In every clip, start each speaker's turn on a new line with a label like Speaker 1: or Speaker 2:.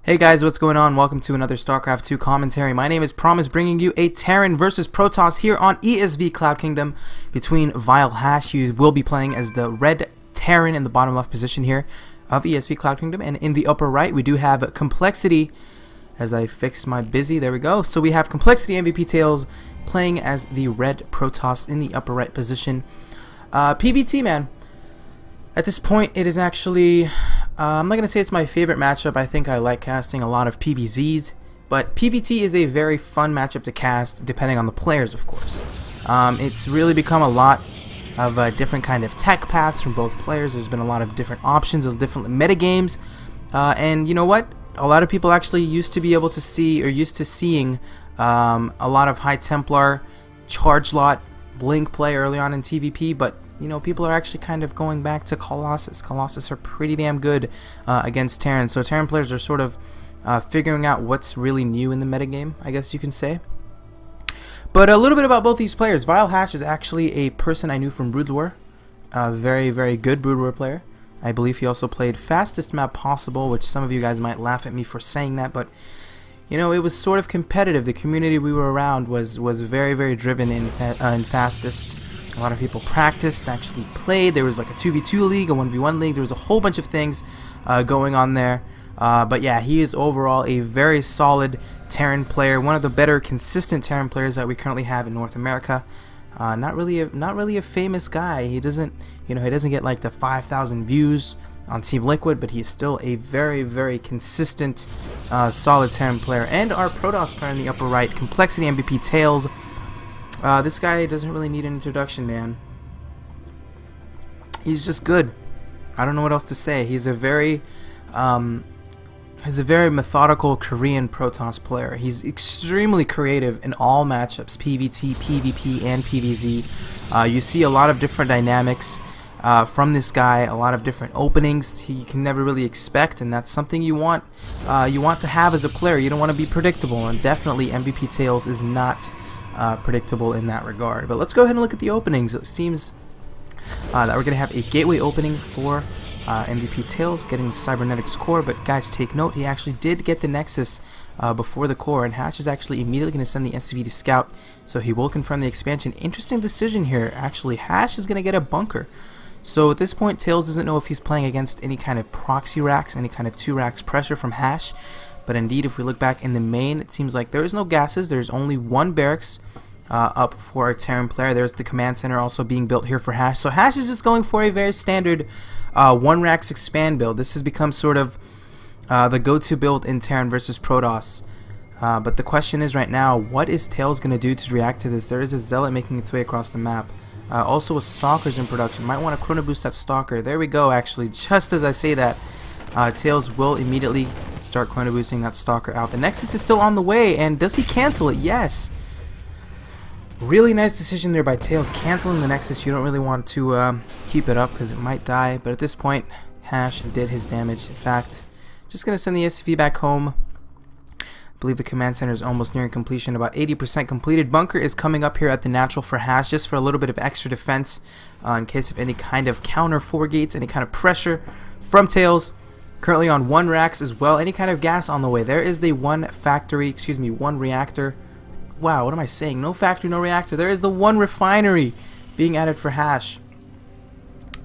Speaker 1: Hey guys, what's going on? Welcome to another StarCraft 2 commentary. My name is Promise, bringing you a Terran versus Protoss here on ESV Cloud Kingdom between vileHasHe, who will be playing as the red Terran in the bottom left position here of ESV Cloud Kingdom, and in the upper right we do have Complexity. As I fixed my busy, there we go. So we have coLMVPTAiLs playing as the red Protoss in the upper right position. PvT, man. At this point, it is actually, I'm not going to say it's my favorite matchup. I think I like casting a lot of PvZs, but PvT is a very fun matchup to cast, depending on the players, of course. It's really become a lot of different kind of tech paths from both players. There's been a lot of different options of different metagames, and you know what? A lot of people actually used to be able to see, or used to seeing, a lot of High Templar, Charge Lot, Blink play early on in TVP, but you know, people are actually kind of going back to Colossus. Colossus are pretty damn good against Terran. So Terran players are sort of figuring out what's really new in the metagame, I guess you can say. But a little bit about both these players. vileHasHe is actually a person I knew from Brood War. A very, very good Brood War player. I believe he also played Fastest Map Possible, which some of you guys might laugh at me for saying that, but you know, it was sort of competitive. The community we were around was very, very driven in Fastest. A lot of people practiced, actually played. There was like a 2v2 league, a 1v1 league. There was a whole bunch of things going on there. But yeah, he is overall a very solid Terran player, one of the better consistent Terran players that we currently have in North America. Not really a famous guy. He doesn't, you know, he doesn't get like the 5,000 views on Team Liquid, but he is still a very, very consistent, solid Terran player. And our Protoss player in the upper right, coLMVPTAiLs. This guy doesn't really need an introduction, man. He's just good. I don't know what else to say. He's a very methodical Korean Protoss player. He's extremely creative in all matchups, PvT, PvP, and PvZ. You see a lot of different dynamics from this guy, a lot of different openings he can never really expect, and that's something you want to have as a player. You don't want to be predictable, and definitely MVPTAiLs is not predictable in that regard. But let's go ahead and look at the openings. It seems that we're going to have a gateway opening for MVPTAiLs getting the Cybernetics core, but guys, take note, he actually did get the Nexus before the core, and Hash is actually immediately going to send the SCV to scout, so he will confirm the expansion. Interesting decision here, actually. Hash is going to get a bunker. So at this point, Tails doesn't know if he's playing against any kind of proxy racks, any kind of 2 racks pressure from Hash. But indeed, if we look back in the main, it seems like there is no gases. There's only one barracks up for a Terran player. There's the command center also being built here for Hash. So Hash is just going for a very standard 1 racks expand build. This has become sort of the go-to build in Terran versus Protoss. But the question is right now, what is Tails going to do to react to this? There is a Zealot making its way across the map. Also a Stalker's in production. Might want to chrono boost that Stalker. There we go, actually. Just as I say that, Tails will immediately start chrono boosting that Stalker out. The Nexus is still on the way, and does he cancel it? Yes. Really nice decision there by Tails, canceling the Nexus. You don't really want to keep it up because it might die, but at this point, Hash did his damage. In fact, just going to send the SCV back home. I believe the command center is almost nearing completion, about 80% completed. Bunker is coming up here at the natural for Hash, just for a little bit of extra defense in case of any kind of counter 4 gates, any kind of pressure from Tails. Currently on 1 racks as well, any kind of gas on the way. There is the one reactor. Wow, what am I saying? No factory, no reactor. There is the 1 refinery being added for Hash.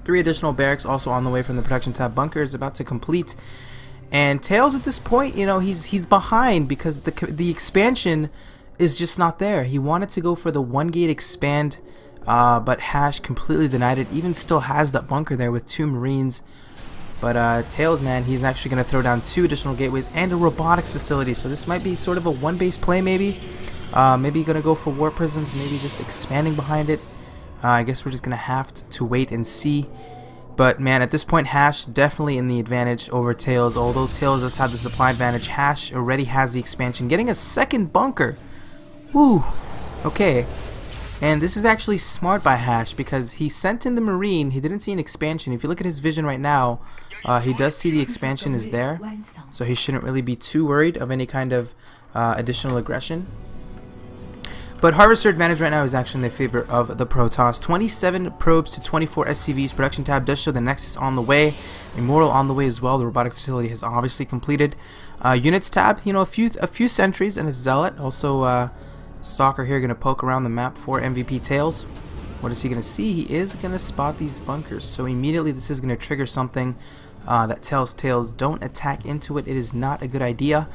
Speaker 1: 3 additional barracks also on the way from the production tab. Bunker is about to complete. And Tails at this point, you know, he's behind because the expansion is just not there. He wanted to go for the 1 gate expand, but Hash completely denied it. Even still has that bunker there with 2 Marines. But Tails, man, he's actually going to throw down 2 additional gateways and a robotics facility. So this might be sort of a 1 base play, maybe. Maybe going to go for War Prisms, maybe just expanding behind it. I guess we're just going to have to wait and see. But man, at this point, Hash definitely in the advantage over Tails. Although Tails does have the supply advantage, Hash already has the expansion, getting a 2nd bunker. Woo! Okay. And this is actually smart by Hash because he sent in the Marine. He didn't see an expansion. If you look at his vision right now, he does see the expansion is there. So he shouldn't really be too worried of any kind of additional aggression. But Harvester advantage right now is actually in the favor of the Protoss. 27 probes to 24 SCVs. Production tab does show the Nexus on the way. Immortal on the way as well. The robotics facility has obviously completed. Units tab, you know, a few sentries and a Zealot. Also, Stalker here going to poke around the map for MVPTAiLs. What is he going to see? He is going to spot these bunkers. So immediately this is going to trigger something that tells Tails don't attack into it. It is not a good idea.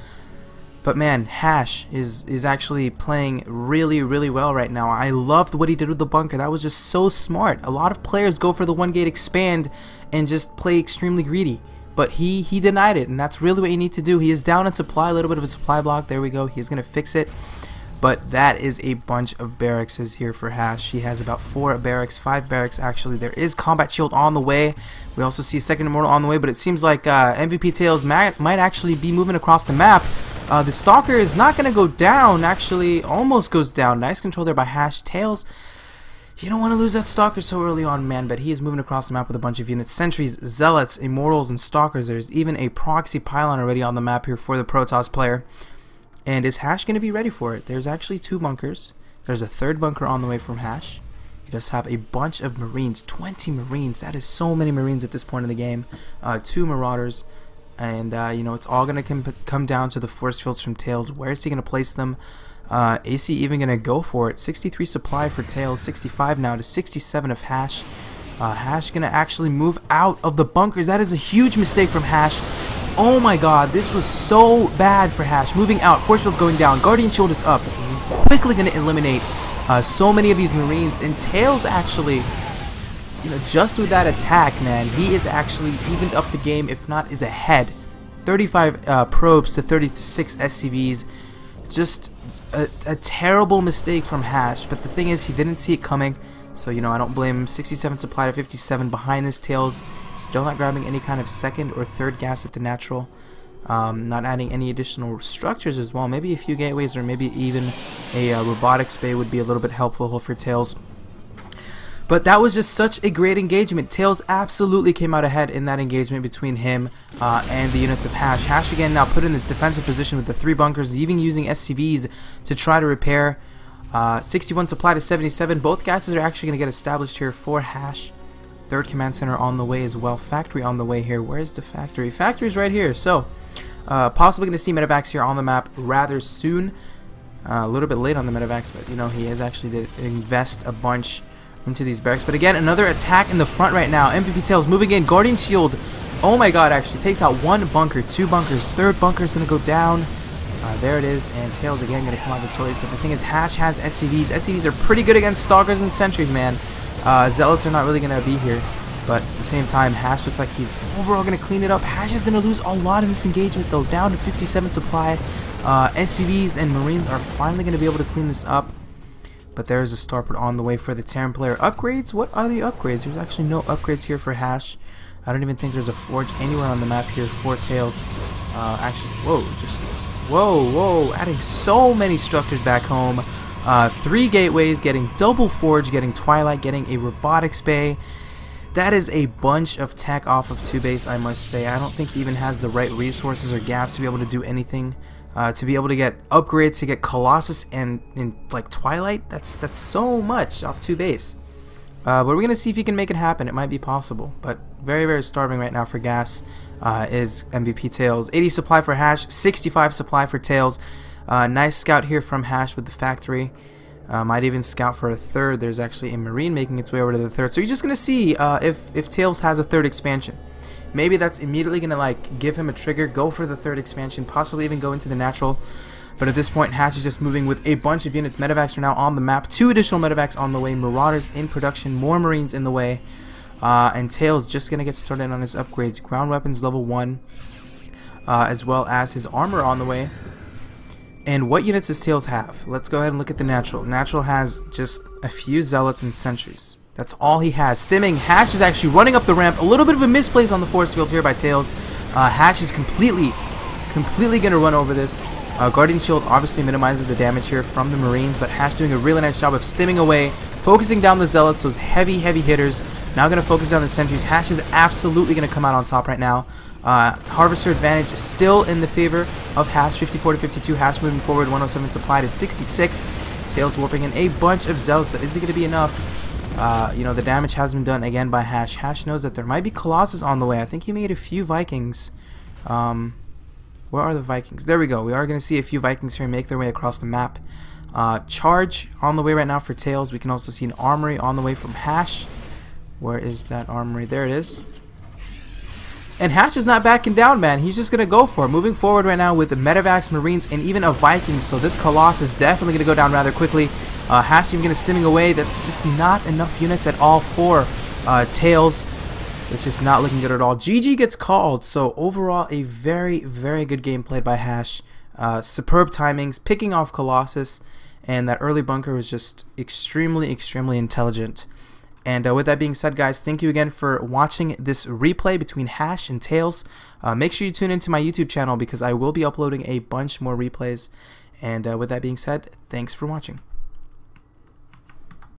Speaker 1: But man, Hash is actually playing really, really well right now. I loved what he did with the bunker. That was just so smart. A lot of players go for the one gate expand and just play extremely greedy. But he denied it, and that's really what you need to do. He is down in supply, a little bit of a supply block. There we go. He's going to fix it. But that is a bunch of barracks here for Hash. He has about 4 barracks, 5 barracks actually. There is combat shield on the way. We also see a second immortal on the way, but it seems like MVPTAiLs might actually be moving across the map. The Stalker is not going to go down, actually almost goes down. Nice control there by Hash. Tails, you don't want to lose that Stalker so early on, man, but he is moving across the map with a bunch of units. Sentries, Zealots, Immortals, and Stalkers. There's even a proxy pylon already on the map here for the Protoss player. And is Hash going to be ready for it? There's actually 2 bunkers. There's a 3rd bunker on the way from Hash. He does have a bunch of Marines, 20 Marines. That is so many Marines at this point in the game. 2 Marauders. And, you know, it's all going to come down to the force fields from Tails. Where is he going to place them? AC even going to go for it. 63 supply for Tails, 65 now to 67 of Hash. Hash going to actually move out of the bunkers. That is a huge mistake from Hash. Oh my god, this was so bad for Hash. Moving out, force field's going down, Guardian Shield is up. Quickly going to eliminate so many of these Marines. And Tails actually, you know, just with that attack, man, he is actually evened up the game, if not is ahead. 35 probes to 36 SCVs. Just a terrible mistake from Hash. But the thing is, he didn't see it coming. So, you know, I don't blame him. 67 supply to 57 behind this. Tails still not grabbing any kind of 2nd or 3rd gas at the natural. Not adding any additional structures as well. Maybe a few gateways or maybe even a robotics bay would be a little bit helpful for Tails. But that was just such a great engagement. Tails absolutely came out ahead in that engagement between him and the units of Hash. Hash again now put in this defensive position with the 3 bunkers, even using SCVs to try to repair. 61 supply to 77. Both gases are actually going to get established here for Hash. 3rd command center on the way as well. Factory on the way here. Where's the factory? Factory's right here. So, possibly going to see medevacs here on the map rather soon. A little bit late on the medevacs, but you know, he is actually to invest a bunch into these barracks. But again, another attack in the front right now. MVPTAiLs moving in. Guardian Shield. Oh my god, actually takes out 1 bunker, 2 bunkers. 3rd bunker is going to go down. There it is, and Tails again going to come out victorious. But the thing is, Hash has SCVs. SCVs are pretty good against Stalkers and Sentries, man. Zealots are not really going to be here. But at the same time, Hash looks like he's overall going to clean it up. Hash is going to lose a lot in this engagement, though. Down to 57 supply. SCVs and Marines are finally going to be able to clean this up. But there is a starport on the way for the Terran player. Upgrades? What are the upgrades? There's actually no upgrades here for Hash. I don't even think there's a forge anywhere on the map here for Tails. Actually, whoa, adding so many structures back home. 3 gateways, getting double forge, getting Twilight, getting a robotics bay. That is a bunch of tech off of 2 base, I must say. I don't think he even has the right resources or gas to be able to do anything. To be able to get upgrades, to get Colossus and like Twilight, that's so much off 2 base. But we're gonna see if he can make it happen. It might be possible, but very, very starving right now for gas is MVPTAiLs. 80 supply for Hash, 65 supply for Tails. Nice scout here from Hash with the factory. Might even scout for a 3rd. There's actually a Marine making its way over to the 3rd. So you're just gonna see if Tails has a 3rd expansion. Maybe that's immediately gonna like give him a trigger, go for the 3rd expansion, possibly even go into the natural. But at this point, Hash is just moving with a bunch of units. Medevacs are now on the map. 2 additional medevacs on the way. Marauders in production. More Marines in the way. And Tails just going to get started on his upgrades. Ground weapons level 1. As well as his armor on the way. And what units does Tails have? Let's go ahead and look at the natural. Natural has just a few Zealots and Sentries. That's all he has. Stimming. Hash is actually running up the ramp. A little bit of a misplace on the force field here by Tails. Hash is completely going to run over this. Guardian Shield obviously minimizes the damage here from the Marines, but Hash doing a really nice job of stimming away, focusing down the Zealots, those heavy hitters. Now going to focus down the Sentries. Hash is absolutely going to come out on top right now. Harvester advantage still in the favor of Hash, 54 to 52. Hash moving forward, 107 supply to 66. Tails warping in a bunch of Zealots, but is it going to be enough? You know, the damage has been done again by Hash. Hash knows that there might be Colossus on the way. I think he made a few Vikings. Where are the Vikings? There we go. We are going to see a few Vikings here make their way across the map. Charge on the way right now for Tails. We can also see an armory on the way from Hash. Where is that armory? There it is. And Hash is not backing down, man. He's just going to go for it. Moving forward right now with the Medivacs, Marines, and even a Viking. So this Colossus is definitely going to go down rather quickly. Hash even going to stimming away. That's just not enough units at all for Tails. It's just not looking good at all. GG gets called. So overall, a very, very good game played by Hash. Superb timings, picking off Colossus, and that early bunker was just extremely, extremely intelligent. And with that being said, guys, thank you again for watching this replay between Hash and Tails. Make sure you tune into my YouTube channel because I will be uploading a bunch more replays. And with that being said, thanks for watching.